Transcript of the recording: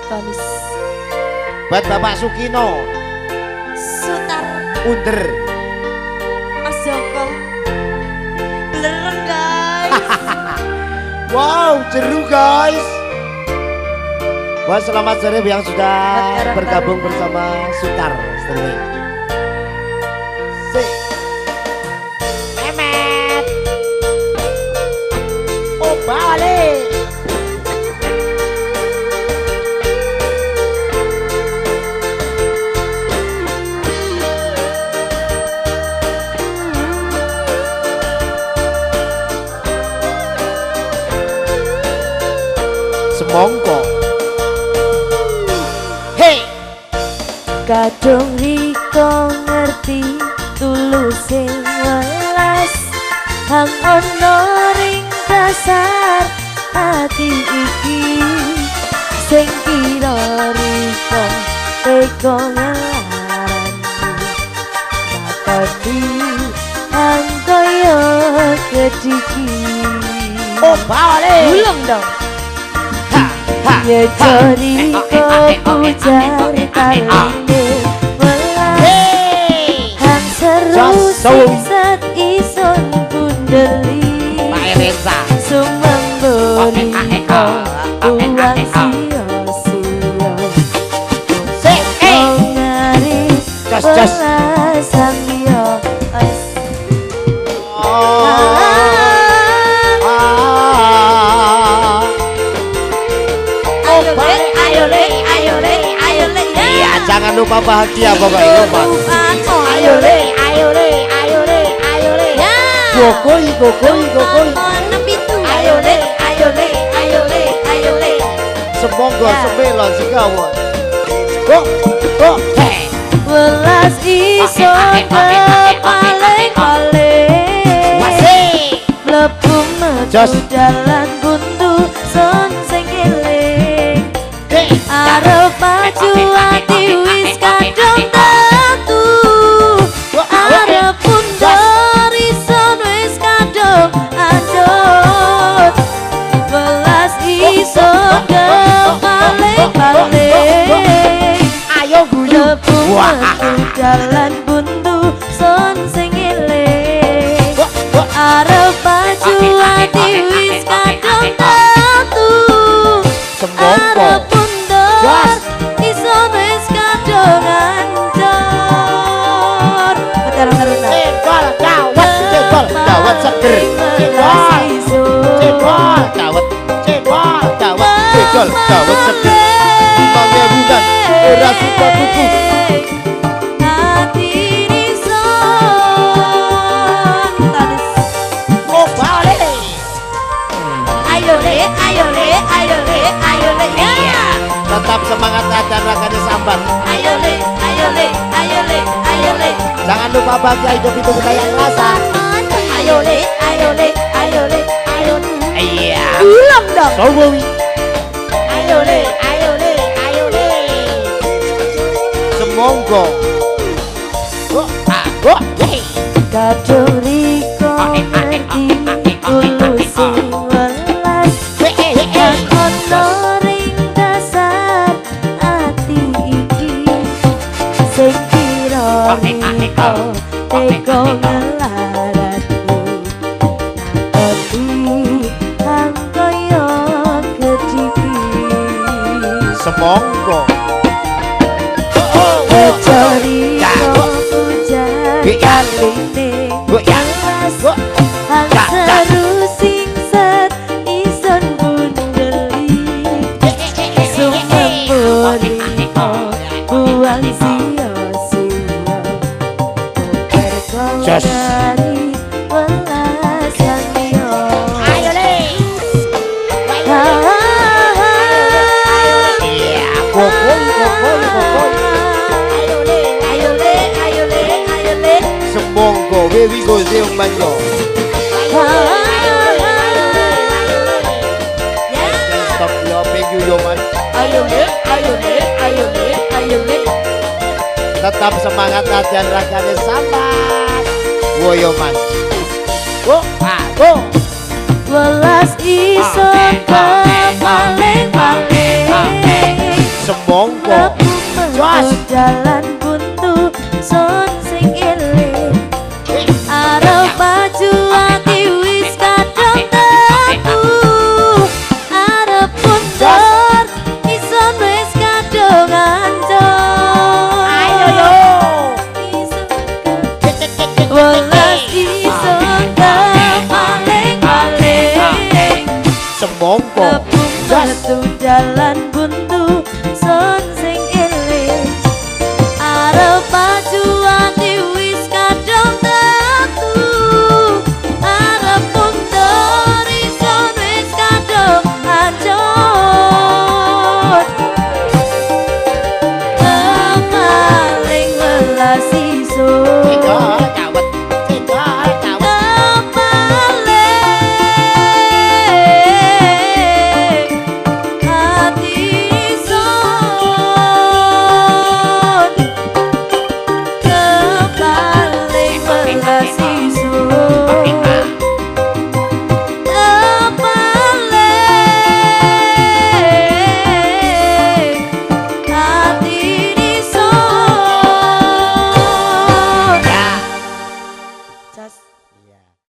Tonis. Buat Bapak Sukino. Sutar. Under. Mas Joko. Belereng guys. Wow, seru guys. Wah, selamat sore yang sudah bergabung bersama Sutar streaming. Emet. Oh, balik. Semongko. Hey. Kadung riko ngerti tuluse welas hang ono ring dasar ati iki sing kira riko teko ngelarani tapi hang koyo kediki. Oh, balik. Ulung dong. Ya cari pujar taline welas hang seru sisat ison bundeli Pak Reza sumemboni uang sio-sio ngari welas hang yo jangan lupa bahagia pokoknya Pak. Ayo le, ayo le, ayo le, ayo le. Gokoi, gokoi, gokoi. Ayo le, ayo le, ayo le, ayo le. Semoga sembilan sekawan. Kok, hey. Welas iso paling-paling. Masih. Mlebu metu jalan buntu son sing eling. Arep maju ati wis kadung tatu. Arep mundur ison wis kadung andut. Welas iso paling-paling. Ayo guyu. Mlebu metu jalan buntu son sing eling. Arep maju ati wis kadung tatu. Arep ison wis kadung andor. Cendol dawet seger. Cendol dawet seger. 5.000 dan ora suka tuku. Hati rison Tonis. Oh, balik. Ayo le, ayo le, ayo le, ayo le. Tetap semangat dan raganya sambat. Ayo le, ayo le, ayo le, ayo le. Jangan lupa bahagia hidup itu budaya rasa. Ayo le, ayo le, ayo le, ayo le. Iya. Ulang dong. Sowowi. Ayo le, ayo le, ayo le. Semongko. Hey. Kadung riko ngerti tuluse welas hang ono ring dasar ati iki sing kira riko teko ngelaratmu tapi hang koyo kediki. Semongko. Cari pujar taline welas hang seru singset ison bundeli sumemboni buang sio-sio berkongkari welas hang yo. Ayo le. Iya, kokoi. Semongko, wewi go zeong manyo. Stop yo, thank you yo man. Ayo le, ayo le, ayo le, ayo le. Tetap semangat latihan raganya sambat. Woyo man. Go. Welas iso paling-paling semongko. Metu jalan buntu son sing eling arep maju ati wis kadung tetu arep mundur ison wis kadung ancur ayo yo welas ison paling Semongko. metu jalan buntu son